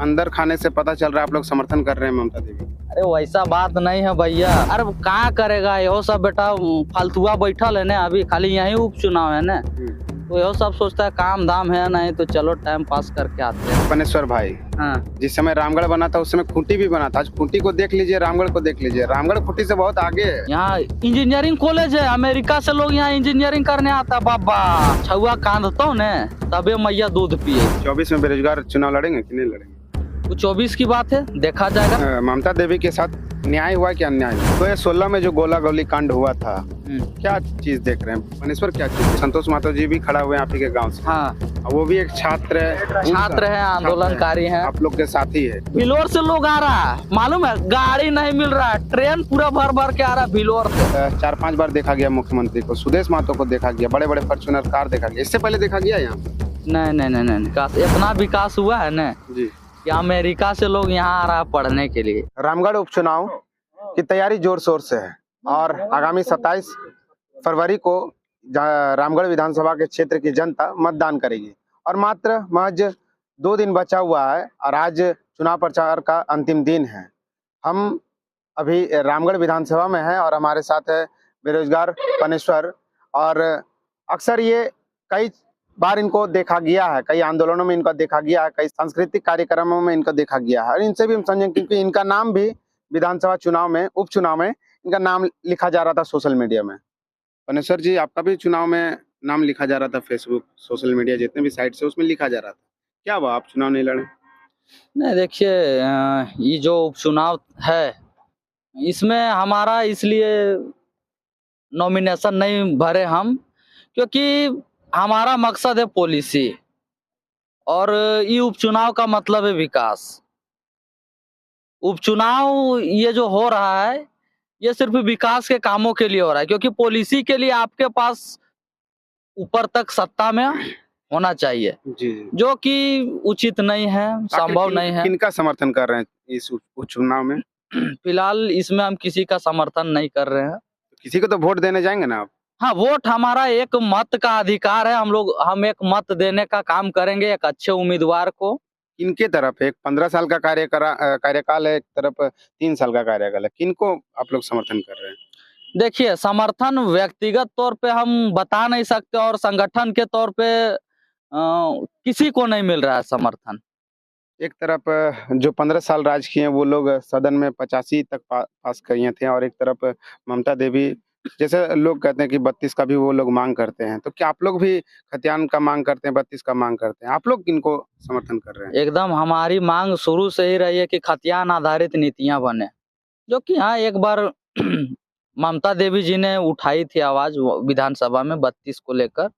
अंदर खाने से पता चल रहा है आप लोग समर्थन कर रहे हैं ममता देवी। अरे वैसा बात नहीं है भैया। अरे क्या करेगा, यो सब बेटा फालतुआ बैठल है ना, अभी खाली यही उपचुनाव है ना, तो यो सब सोचता है काम धाम है नहीं तो चलो टाइम पास करके आते हैं। पनेश्वर भाई, हाँ। जिस समय रामगढ़ बना था उस समय खूंटी भी बना था। आज खूंटी को देख लीजिए, रामगढ़ को देख लीजिए, रामगढ़ खूंटी से बहुत आगे है। यहाँ इंजीनियरिंग कॉलेज है, अमेरिका से लोग यहाँ इंजीनियरिंग करने आता। बाबा छुआ कांदता हूँ न तबे मैया दूध पिए। 24 में बेरोजगार चुनाव लड़ेंगे कि नहीं लड़ेंगे? वो 24 की बात है, देखा जाएगा। ममता देवी के साथ न्याय हुआ कि अन्याय? 2016 में जो गोला गोली कांड हुआ था, क्या चीज देख रहे हैं पनेश्वर? क्या चीज? संतोष मातो जी भी खड़ा हुए हैं आप ही के गांव से। हाँ, वो भी एक छात्र है, आंदोलनकारी है, आप लोग के साथी है। बिलोर से लोग आ रहा है, मालूम है, गाड़ी नहीं मिल रहा है, ट्रेन पूरा भर भर के आ रहा है बिलोर से। 4-5 बार देखा गया मुख्यमंत्री को, सुदेश महतो को देखा गया, बड़े बड़े फॉर्च्यूनर कार देखा गया। इससे पहले देखा गया यहाँ? नहीं, इतना विकास हुआ है न जी कि अमेरिका से लोग यहाँ आ रहा है पढ़ने के लिए। रामगढ़ उपचुनाव की तैयारी जोर शोर से है और आगामी 27 फरवरी को रामगढ़ विधानसभा के क्षेत्र की जनता मतदान करेगी और मात्र महज 2 दिन बचा हुआ है और आज चुनाव प्रचार का अंतिम दिन है। हम अभी रामगढ़ विधानसभा में हैं और हमारे साथ है बेरोजगार पनेश्वर। और अक्सर ये कई बार इनको देखा गया है, कई आंदोलनों में इनको देखा गया है, कई सांस्कृतिक कार्यक्रमों में इनको देखा गया है और इनसे भी हम समझें क्योंकि इनका नाम भी विधानसभा चुनाव में, उपचुनाव में इनका नाम लिखा जा रहा था सोशल मीडिया में। पनेश्वर जी, आपका भी चुनाव में नाम लिखा जा रहा था, फेसबुक, सोशल मीडिया जितने भी साइट से उसमें लिखा जा रहा था। क्या हुआ, आप चुनाव नहीं लड़े? नहीं देखिए, ये जो उपचुनाव है इसमें हमारा इसलिए नॉमिनेशन नहीं भरे हम, क्योंकि हमारा मकसद है पॉलिसी और ये उपचुनाव का मतलब है विकास। उपचुनाव ये जो हो रहा है ये सिर्फ विकास के कामों के लिए हो रहा है, क्योंकि पॉलिसी के लिए आपके पास ऊपर तक सत्ता में होना चाहिए जी, जो कि उचित नहीं है, संभव नहीं है। किनका समर्थन कर रहे हैं इस उपचुनाव में? फिलहाल इसमें हम किसी का समर्थन नहीं कर रहे हैं। किसी को तो वोट देने जाएंगे ना आप? हाँ, वोट हमारा एक मत का अधिकार है, हम एक मत देने का काम करेंगे एक अच्छे उम्मीदवार को। इनके तरफ एक 15 साल का कार्यकाल है, एक तरफ 3 साल का कार्यकाल है, किनको आप लोग समर्थन कर रहे हैं? देखिए, समर्थन व्यक्तिगत तौर पे हम बता नहीं सकते और संगठन के तौर पे किसी को नहीं मिल रहा है समर्थन। एक तरफ जो 15 साल राज किए वो लोग सदन में 85 तक पास किए थे और एक तरफ ममता देवी, जैसे लोग कहते हैं कि 32 का भी वो लोग मांग करते हैं, तो क्या आप लोग भी खतियान का मांग करते हैं, 32 का मांग करते हैं? आप लोग किनको समर्थन कर रहे हैं? एकदम हमारी मांग शुरू से ही रही है कि खतियान आधारित नीतियां बने, जो कि हाँ एक बार ममता देवी जी ने उठाई थी आवाज विधानसभा में 32 को लेकर,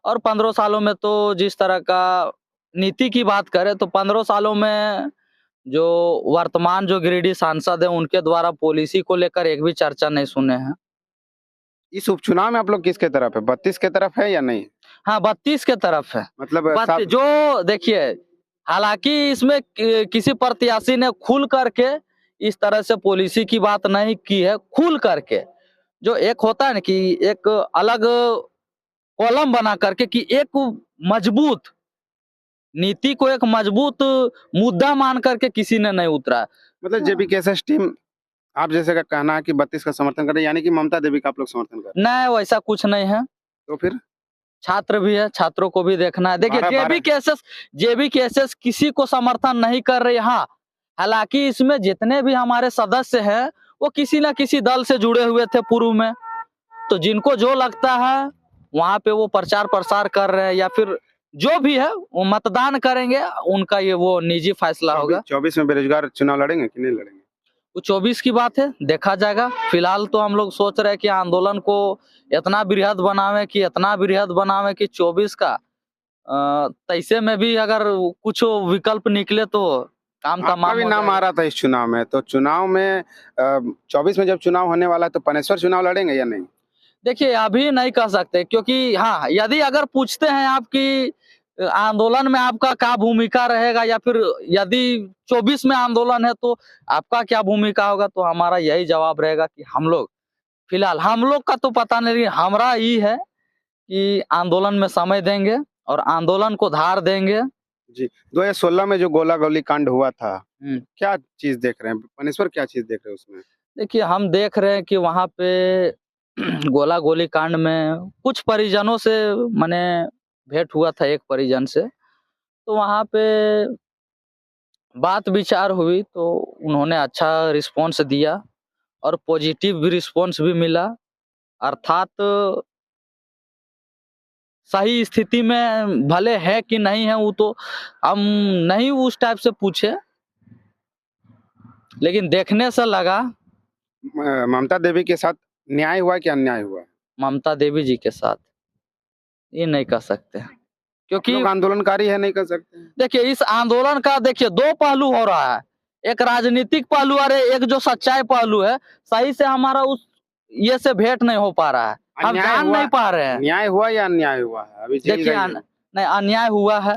और 15 सालों में तो जिस तरह का नीति की बात करें तो 15 सालों में जो वर्तमान जो गिरिडीह सांसद है उनके द्वारा पॉलिसी को लेकर एक भी चर्चा नहीं सुने हैं। इस उपचुनाव में आप लोग किसके तरफ है? 32 के तरफ है या नहीं? हाँ, 32 के तरफ है। मतलब जो देखिए, हालांकि इसमें किसी प्रत्याशी ने खुल करके इस तरह से पॉलिसी की बात नहीं की है। खुल करके जो एक होता है ना कि एक अलग कॉलम बना करके कि एक मजबूत नीति को एक मजबूत मुद्दा मान करके किसी ने नहीं उतरा। मतलब जेपीकेएसएस टीम आप जैसे का कहना है कि 32 का समर्थन कर रहे हैं, यानी कि ममता देवी का आप लोग समर्थन कर रहे हैं? नहीं, वैसा कुछ नहीं है। तो फिर छात्र भी है, छात्रों को भी देखना है। देखिए, जेबीकेएसएस किसी को समर्थन नहीं कर रही। हाँ, हालांकि इसमें जितने भी हमारे सदस्य हैं वो किसी न किसी दल से जुड़े हुए थे पूर्व में, तो जिनको जो लगता है वहां पे वो प्रचार प्रसार कर रहे हैं या फिर जो भी है वो मतदान करेंगे, उनका ये वो निजी फैसला होगा। 24 में बेरोजगार चुनाव लड़ेंगे कि नहीं लड़ेंगे? वो 24 की बात है, देखा जाएगा। फिलहाल तो हम लोग सोच रहे हैं कि आंदोलन को इतना बृहद बनावे कि 24 का 23 में भी अगर कुछ विकल्प निकले तो काम तमाम। आपका भी नाम आ रहा था इस चुनाव में, तो चुनाव में 24 में जब चुनाव होने वाला है तो पनेश्वर चुनाव लड़ेंगे या नहीं? देखिए, अभी नहीं कह सकते, क्योंकि हाँ, यदि अगर पूछते हैं आपकी आंदोलन में आपका क्या भूमिका रहेगा या फिर यदि 24 में आंदोलन है तो आपका क्या भूमिका होगा, तो हमारा यही जवाब रहेगा कि हम लोग फिलहाल, हम लोग का तो पता नहीं, हमारा ही है कि आंदोलन में समय देंगे और आंदोलन को धार देंगे जी 2016 में जो गोला गोली कांड हुआ था, हम्म। क्या चीज देख रहे हैं पनेश्वर, क्या चीज देख रहे हैं उसमें? देखिए, हम देख रहे हैं कि वहां पे गोला गोली कांड में कुछ परिजनों से मैंने भेंट हुआ था, एक परिजन से। तो वहां पे बात विचार हुई तो उन्होंने अच्छा रिस्पॉन्स दिया और पॉजिटिव भी रिस्पॉन्स भी मिला। अर्थात सही स्थिति में भले है कि नहीं है वो तो हम नहीं उस टाइप से पूछे, लेकिन देखने से लगा। ममता देवी के साथ न्याय हुआ कि अन्याय हुआ? ममता देवी जी के साथ ये नहीं कर सकते, क्योंकि लोग आंदोलनकारी है, नहीं कर सकते। देखिए इस आंदोलन का देखिए दो पहलू हो रहा है, एक राजनीतिक पहलू और एक जो सच्चाई पहलू है। सही से हमारा उस ये से भेंट नहीं हो पा रहा है, हम अन्याय जान हुआ- नहीं पा रहे हैं। न्याय हुआ या अन्याय हुआ है? अभी जेल देखिए गई है। नहीं, अन्याय हुआ है,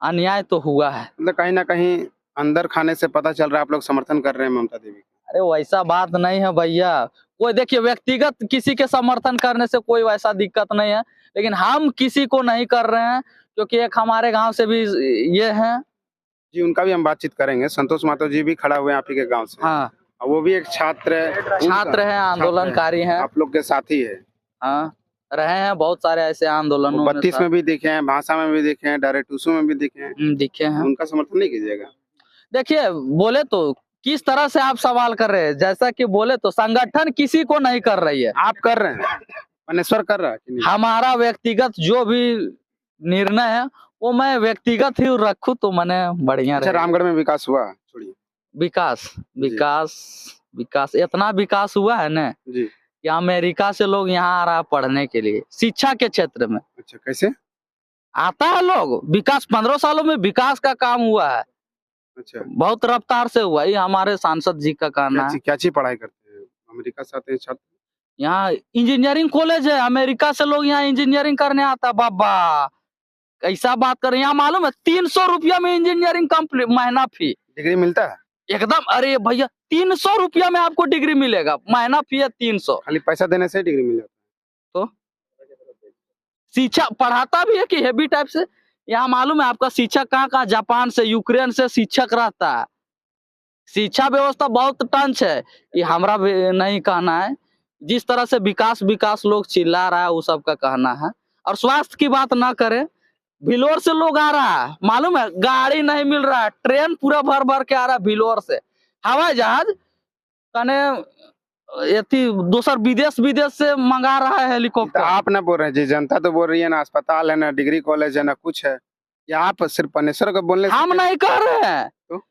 अन्याय तो हुआ है। मतलब कहीं ना कहीं अंदर खाने से पता चल रहा है आप लोग समर्थन कर रहे हैं ममता देवी का। अरे वैसा बात नहीं है भैया, कोई देखिए व्यक्तिगत किसी के समर्थन करने से कोई वैसा दिक्कत नहीं है, लेकिन हम किसी को नहीं कर रहे हैं, क्योंकि एक हमारे गांव से भी ये है। जी उनका भी हम बातचीत करेंगे। संतोष मातो जी भी खड़ा हुए हैं आप ही के गांव से। हाँ, और वो भी एक छात्र है, आंदोलनकारी हैं। आप लोग के साथी है। हाँ, रहे हैं बहुत सारे ऐसे आंदोलनों 32 में भी दिखे हैं, भाषा में भी दिखे हैं, डायरेक्ट टूसू में भी दिखे हैं। दिखे हैं। उनका समर्थन नहीं कीजिएगा? देखिए बोले तो किस तरह से आप सवाल कर रहे हैं, जैसा कि बोले तो संगठन किसी को नहीं कर रही है, आप कर रहे हैं, पनेश्वर कर रहा है कि नहीं? हमारा व्यक्तिगत जो भी निर्णय है वो मैं व्यक्तिगत ही रखूं तो मैंने बढ़िया अच्छा, रहेगा। रामगढ़ में विकास हुआ? छोड़िए विकास विकास विकास इतना विकास हुआ है ना जी। कि अमेरिका से लोग यहाँ आ रहा है पढ़ने के लिए, शिक्षा के क्षेत्र में अच्छा, कैसे? आता है लोग। विकास 15 सालों में विकास का काम हुआ है, अच्छा, बहुत रफ्तार से हुआ। ये हमारे सांसद जी का कहना है। क्या चीज पढ़ाई करते हैं? अमेरिका से आते हैं छात्र? यहाँ इंजीनियरिंग कॉलेज है, अमेरिका से लोग यहाँ इंजीनियरिंग करने आता है। बाबा कैसा बात कर रहे हैं, यहाँ मालूम है 300 रुपया में इंजीनियरिंग कंप्लीट महीना फी। डिग्री मिलता है? एकदम, अरे भैया 300 रुपया में आपको डिग्री मिलेगा, महीना फी है 300। खाली पैसा देने से डिग्री मिल जाता तो शिक्षा पढ़ाता भी है कि हेवी टाइप से। यहाँ मालूम है आपका शिक्षक कहाँ कहाँ, जापान से, यूक्रेन से शिक्षक रहता है। शिक्षा व्यवस्था बहुत टंच है, ये हमारा भी नहीं कहना है। जिस तरह से विकास विकास लोग चिल्ला रहा है वो सबका कहना है। और स्वास्थ्य की बात ना करें, भिलोर से लोग आ रहा है, मालूम है गाड़ी नहीं मिल रहा है, ट्रेन पूरा भर भर के आ रहा है भिलोर से, हवाई जहाज कने एथी दूसर विदेश विदेश से मंगा रहा है है। हेलीकॉप्टर। आप ना बोल रहे हैं जी, जनता तो बोल रही है ना अस्पताल है, ना डिग्री कॉलेज है, ना कुछ है। या आप सिर्फ पनेश्वर को बोलने से हम नहीं कह रहे हैं, तो?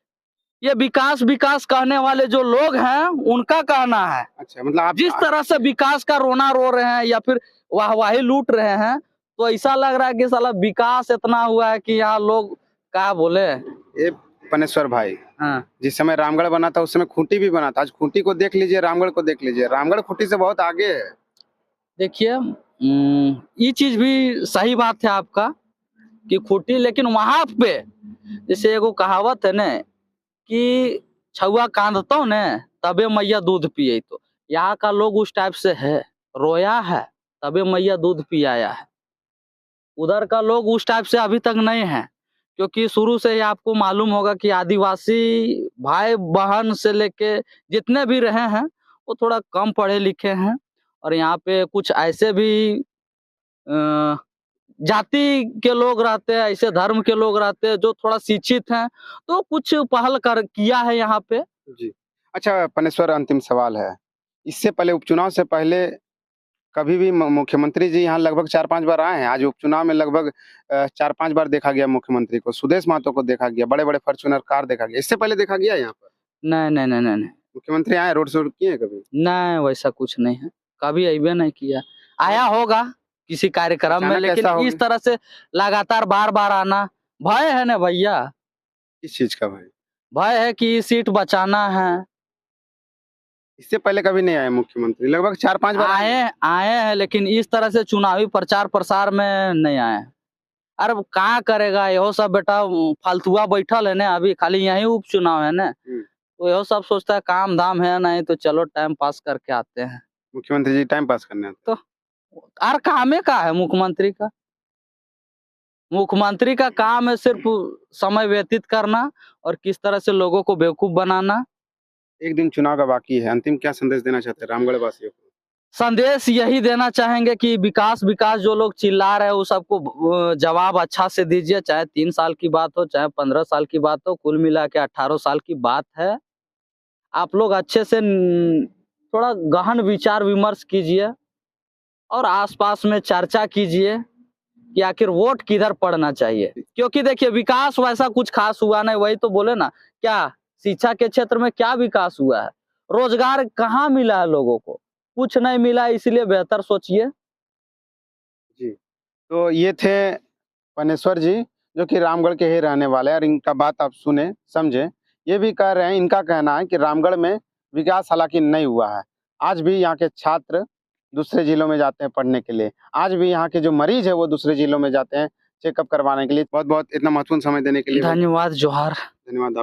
ये विकास विकास कहने वाले जो लोग हैं उनका कहना है। अच्छा, मतलब आप जिस तरह से विकास का रोना रो रहे हैं या फिर वाहवाही लूट रहे हैं, तो ऐसा लग रहा है कि साला विकास इतना हुआ है कि यहाँ लोग क्या बोले। ये पनेश्वर भाई, हाँ, जिस समय रामगढ़ बना था उस समय खूंटी भी बना था। आज खूंटी को देख लीजिए, रामगढ़ को देख लीजिए, रामगढ़ खूंटी से बहुत आगे है। देखिए ये चीज भी सही बात है आपका कि खूंटी, लेकिन वहां पे जैसे एगो कहावत है ना कि छुआ कांदतो ने तबे मैया दूध पिए, तो यहाँ का लोग उस टाइप से है, रोया है तबे मैया दूध पियाया है। उधर का लोग उस टाइप से अभी तक नहीं है, क्योंकि शुरू से ही आपको मालूम होगा कि आदिवासी भाई बहन से लेके जितने भी रहे हैं वो थोड़ा कम पढ़े लिखे हैं। और यहाँ पे कुछ ऐसे भी जाति के लोग रहते हैं, ऐसे धर्म के लोग रहते हैं जो थोड़ा शिक्षित हैं, तो कुछ पहल कर किया है यहाँ पे। जी। अच्छा पनेश्वर, अंतिम सवाल है। इससे पहले, उपचुनाव से पहले कभी भी मुख्यमंत्री जी यहाँ लगभग 4-5 बार आए हैं। आज उपचुनाव में लगभग 4-5 बार देखा गया मुख्यमंत्री को। सुदेश महतो को देखा गया, बड़े बड़े फॉर्च्यूनर कार देखा गया। इससे पहले देखा गया यहाँ पर नहीं नहीं नहीं नहीं नहीं मुख्यमंत्री आए, रोड शो किए कभी? नहीं, वैसा कुछ नहीं है, कभी अइबे नहीं किया। आया होगा किसी कार्यक्रम में, अचानक ऐसा हो लेकिन इस गया? तरह से लगातार बार बार आना भय है ना भैया, किस चीज का भाई? भय है कि सीट बचाना है। इससे पहले कभी नहीं आए मुख्यमंत्री, लगभग 4-5 बार आए आए हैं, लेकिन इस तरह से चुनावी प्रचार प्रसार में नहीं आए। अरे कहाँ करेगा यहो सब बेटा, फालतुआ बैठल है ना, अभी खाली यही उपचुनाव है ना, तो यहो सब सोचता है काम धाम है नहीं तो चलो टाइम पास करके आते हैं। मुख्यमंत्री जी टाइम पास करने आते तो और कामे का है मुख्यमंत्री का, मुख्यमंत्री का काम है सिर्फ समय व्यतीत करना और किस तरह से लोगों को बेवकूफ बनाना। एक दिन चुनाव का बाकी है, अंतिम क्या संदेश देना चाहते हैं रामगढ़ वासियों को? संदेश यही देना चाहेंगे कि विकास विकास जो लोग चिल्ला रहे हैं वो सबको जवाब अच्छा से दीजिए, चाहे 3 साल की बात हो चाहे 15 साल की बात हो, कुल मिला के 18 साल की बात है। आप लोग अच्छे से थोड़ा गहन विचार विमर्श कीजिए और आसपास में चर्चा कीजिए कि आखिर वोट किधर पड़ना चाहिए, क्योंकि देखिए विकास वैसा कुछ खास हुआ नहीं। वही तो बोले ना, क्या शिक्षा के क्षेत्र में क्या विकास हुआ है, रोजगार कहाँ मिला है लोगों को, कुछ नहीं मिला। इसलिए बेहतर सोचिए। जी, तो ये थे पनेश्वर जी, जो कि रामगढ़ के ही रहने वाले हैं, और इनका बात आप सुने समझे। ये भी कह रहे हैं, इनका कहना है कि रामगढ़ में विकास हालांकि नहीं हुआ है। आज भी यहाँ के छात्र दूसरे जिलों में जाते हैं पढ़ने के लिए, आज भी यहाँ के जो मरीज है वो दूसरे जिलों में जाते हैं चेकअप करवाने के लिए। बहुत बहुत इतना महत्वपूर्ण समय देने के लिए धन्यवाद। जोहार। धन्यवाद आप।